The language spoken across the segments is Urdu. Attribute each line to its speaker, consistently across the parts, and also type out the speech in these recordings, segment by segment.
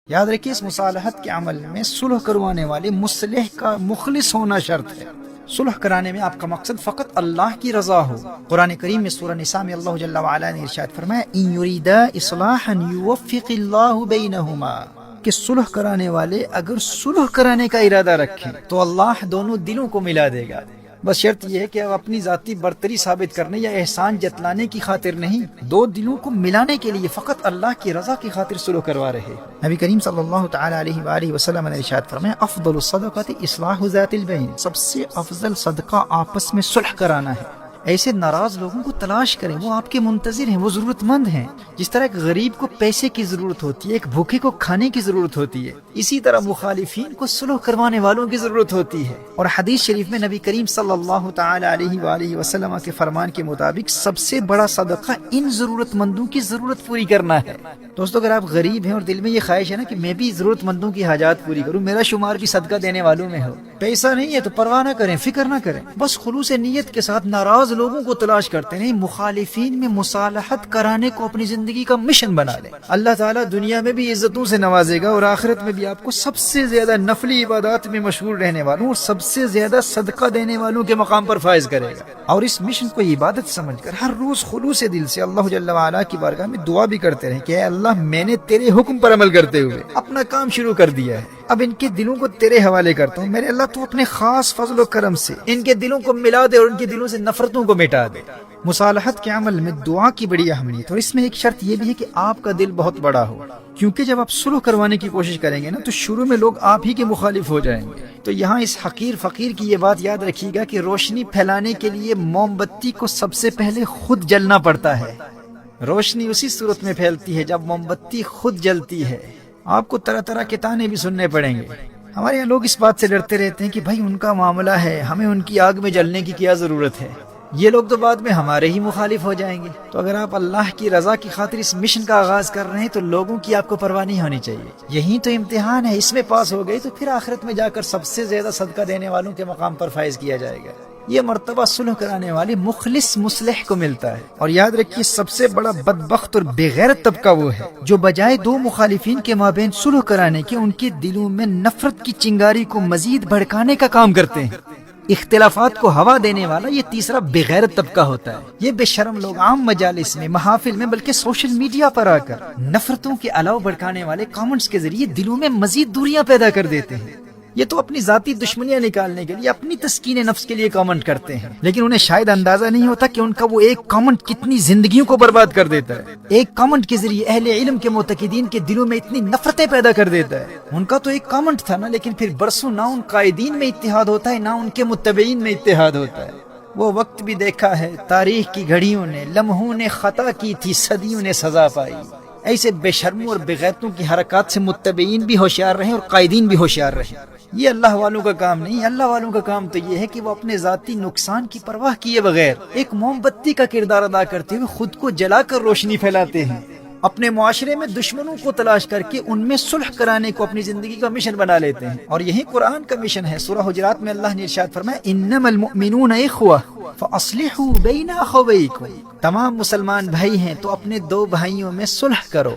Speaker 1: یاد رکھیے اس مصالحت کے عمل میں صلح کروانے والے مصلح کا مخلص ہونا شرط ہے۔ صلح کرانے میں آپ کا مقصد فقط اللہ کی رضا ہو۔ قرآن کریم میں سورہ نساء میں اللہ جل وعلا نے ارشاد فرمایا ان یریدا اصلاحا یوفق اللہ بینہما، کہ صلح کرانے والے اگر صلح کرانے کا ارادہ رکھیں تو اللہ دونوں دلوں کو ملا دے گا۔ بس شرط یہ ہے کہ اب اپنی ذاتی برتری ثابت کرنے یا احسان جتلانے کی خاطر نہیں، دو دلوں کو ملانے کے لیے فقط اللہ کی رضا کی خاطر صلح کروا رہے۔ نبی کریم صلی اللہ تعالی علیہ وآلہ وسلم نے ارشاد فرمایا افضل الصدقۃ اصلاح ذات البین، سب سے افضل صدقہ آپس میں صلح کرانا ہے۔ ایسے ناراض لوگوں کو تلاش کریں، وہ آپ کے منتظر ہیں، وہ ضرورت مند ہیں۔ جس طرح ایک غریب کو پیسے کی ضرورت ہوتی ہے، ایک بھوکے کو کھانے کی ضرورت ہوتی ہے، اسی طرح مخالفین کو صلح کروانے والوں کی ضرورت ہوتی ہے۔ اور حدیث شریف میں نبی کریم صلی اللہ تعالی علیہ وآلہ وسلم کے فرمان کے مطابق سب سے بڑا صدقہ ان ضرورت مندوں کی ضرورت پوری کرنا ہے۔ دوستو اگر آپ غریب ہیں اور دل میں یہ خواہش ہے نا کہ میں بھی ضرورت مندوں کی حاجات پوری کروں، میرا شمار بھی صدقہ دینے والوں میں ہو، پیسہ نہیں ہے تو پرواہ نہ کریں، فکر نہ کریں، بس خلوص نیت کے ساتھ ناراض لوگوں کو تلاش کرتے نہیں، مخالفین میں مصالحت کرانے کو اپنی زندگی کا مشن بنا لیں۔ اللہ تعالیٰ دنیا میں بھی عزتوں سے نوازے گا اور آخرت میں بھی آپ کو سب سے زیادہ نفلی عبادات میں مشغول رہنے والوں اور سب سے زیادہ صدقہ دینے والوں کے مقام پر فائز کرے گا۔ اور اس مشن کو عبادت سمجھ کر ہر روز خلوص دل سے اللہ جل وعلا کی بارگاہ میں دعا بھی کرتے رہیں کہ اے اللہ میں نے تیرے حکم پر عمل کرتے ہوئے اپنا کام شروع کر دیا ہے، اب ان کے دلوں کو تیرے حوالے کرتا ہوں، میرے اللہ تو اپنے خاص فضل و کرم سے ان کے دلوں کو ملا دے اور ان کے دلوں سے نفرتوں کو مٹا دے۔ مصالحت کے عمل میں دعا کی بڑی اہمیت، اور اس میں ایک شرط یہ بھی ہے کہ آپ کا دل بہت بڑا ہو، کیونکہ جب آپ صلح کروانے کی کوشش کریں گے نا تو شروع میں لوگ آپ ہی کے مخالف ہو جائیں گے۔ تو یہاں اس حقیر فقیر کی یہ بات یاد رکھیے گا کہ روشنی پھیلانے کے لیے موم بتی کو سب سے پہلے خود جلنا پڑتا ہے۔ روشنی اسی صورت میں پھیلتی ہے جب موم بتی خود جلتی ہے۔ آپ کو طرح طرح کے تانے بھی سننے پڑیں گے۔ ہمارے یہاں لوگ اس بات سے ڈرتے رہتے ہیں کہ بھائی ان کا معاملہ ہے، ہمیں ان کی آگ میں جلنے کی کیا ضرورت ہے، یہ لوگ تو بعد میں ہمارے ہی مخالف ہو جائیں گے۔ تو اگر آپ اللہ کی رضا کی خاطر اس مشن کا آغاز کر رہے ہیں تو لوگوں کی آپ کو پرواہ نہیں ہونی چاہیے، یہی تو امتحان ہے، اس میں پاس ہو گئے تو پھر آخرت میں جا کر سب سے زیادہ صدقہ دینے والوں کے مقام پر فائز کیا جائے گا۔ یہ مرتبہ صلح کرانے والے مخلص مصلح کو ملتا ہے۔ اور یاد رکھیے سب سے بڑا بدبخت اور بے غیرت طبقہ وہ ہے جو بجائے دو مخالفین کے مابین صلح کرانے کے ان کے دلوں میں نفرت کی چنگاری کو مزید بھڑکانے کا کام کرتے ہیں۔ اختلافات کو ہوا دینے والا یہ تیسرا بے غیرت طبقہ ہوتا ہے۔ یہ بے شرم لوگ عام مجالس میں، محافل میں، بلکہ سوشل میڈیا پر آ کر نفرتوں کے الاؤ بھڑکانے والے کامنٹس کے ذریعے دلوں میں مزید دوریاں پیدا کر دیتے ہیں۔ یہ تو اپنی ذاتی دشمنیاں نکالنے کے لیے، اپنی تسکین نفس کے لیے کامنٹ کرتے ہیں، لیکن انہیں شاید اندازہ نہیں ہوتا کہ ان کا وہ ایک کامنٹ کتنی زندگیوں کو برباد کر دیتا ہے۔ ایک کامنٹ کے ذریعے اہل علم کے معتقدین کے دلوں میں اتنی نفرتیں پیدا کر دیتا ہے۔ ان کا تو ایک کامنٹ تھا نا، لیکن پھر برسوں نہ ان قائدین میں اتحاد ہوتا ہے، نہ ان کے متبعین میں اتحاد ہوتا ہے۔ وہ وقت بھی دیکھا ہے، تاریخ کی گھڑیوں نے، لمحوں نے خطا کی تھی، صدیوں نے سزا پائی۔ ایسے بے شرموں اور بغیرتوں کی حرکات سے متبعین بھی ہوشیار رہیں اور قائدین بھی ہوشیار رہیں۔ یہ اللہ والوں کا کام نہیں، اللہ والوں کا کام تو یہ ہے کہ وہ اپنے ذاتی نقصان کی پرواہ کیے بغیر ایک موم بتی کا کردار ادا کرتے ہوئے خود کو جلا کر روشنی پھیلاتے ہیں، اپنے معاشرے میں دشمنوں کو تلاش کر کے ان میں صلح کرانے کو اپنی زندگی کا مشن بنا لیتے ہیں۔ اور یہی قرآن کا مشن ہے۔ سورہ حجرات میں اللہ نے ارشاد فرمایا انما المؤمنون اخوہ فاصلحوا بین اخویکم، تمام مسلمان بھائی ہیں تو اپنے دو بھائیوں میں صلح کرو۔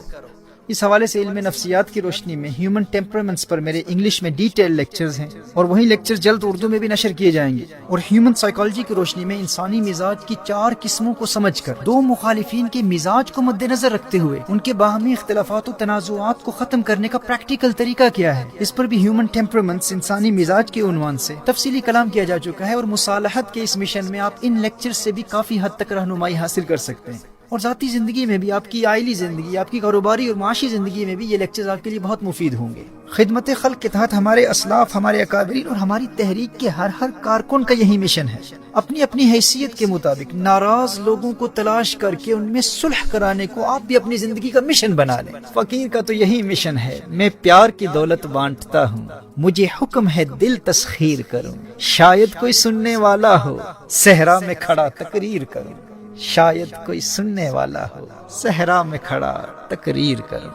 Speaker 1: اس حوالے سے علم نفسیات کی روشنی میں ہیومن ٹیمپرامنٹس پر میرے انگلش میں ڈیٹیل لیکچرز ہیں، اور وہی لیکچر جلد اردو میں بھی نشر کیے جائیں گے۔ اور ہیومن سائیکالوجی کی روشنی میں انسانی مزاج کی 4 قسموں کو سمجھ کر دو مخالفین کے مزاج کو مد نظر رکھتے ہوئے ان کے باہمی اختلافات و تنازعات کو ختم کرنے کا پریکٹیکل طریقہ کیا ہے، اس پر بھی ہیومن ٹیمپرامنٹس انسانی مزاج کے عنوان سے تفصیلی کلام کیا جا چکا ہے۔ اور مصالحت کے اس مشن میں آپ ان لیکچر سے بھی کافی حد تک رہنمائی حاصل کر سکتے ہیں۔ اور ذاتی زندگی میں بھی، آپ کی عائلی زندگی، آپ کی کاروباری اور معاشی زندگی میں بھی یہ لیکچرز آپ کے لیے بہت مفید ہوں گے۔ خدمت خلق کے تحت ہمارے اسلاف، ہمارے اکابرین اور ہماری تحریک کے ہر کارکن کا یہی مشن ہے، اپنی اپنی حیثیت کے مطابق ناراض لوگوں کو تلاش کر کے ان میں صلح کرانے کو آپ بھی اپنی زندگی کا مشن بنا لیں۔ فقیر کا تو یہی مشن ہے، میں پیار کی دولت بانٹتا ہوں، مجھے حکم ہے دل تسخیر کروں، شاید کوئی سننے والا ہو صحرا میں کھڑا تقریر کروں، شاید کوئی سننے والا ہو صحرا میں کھڑا تقریر کروں۔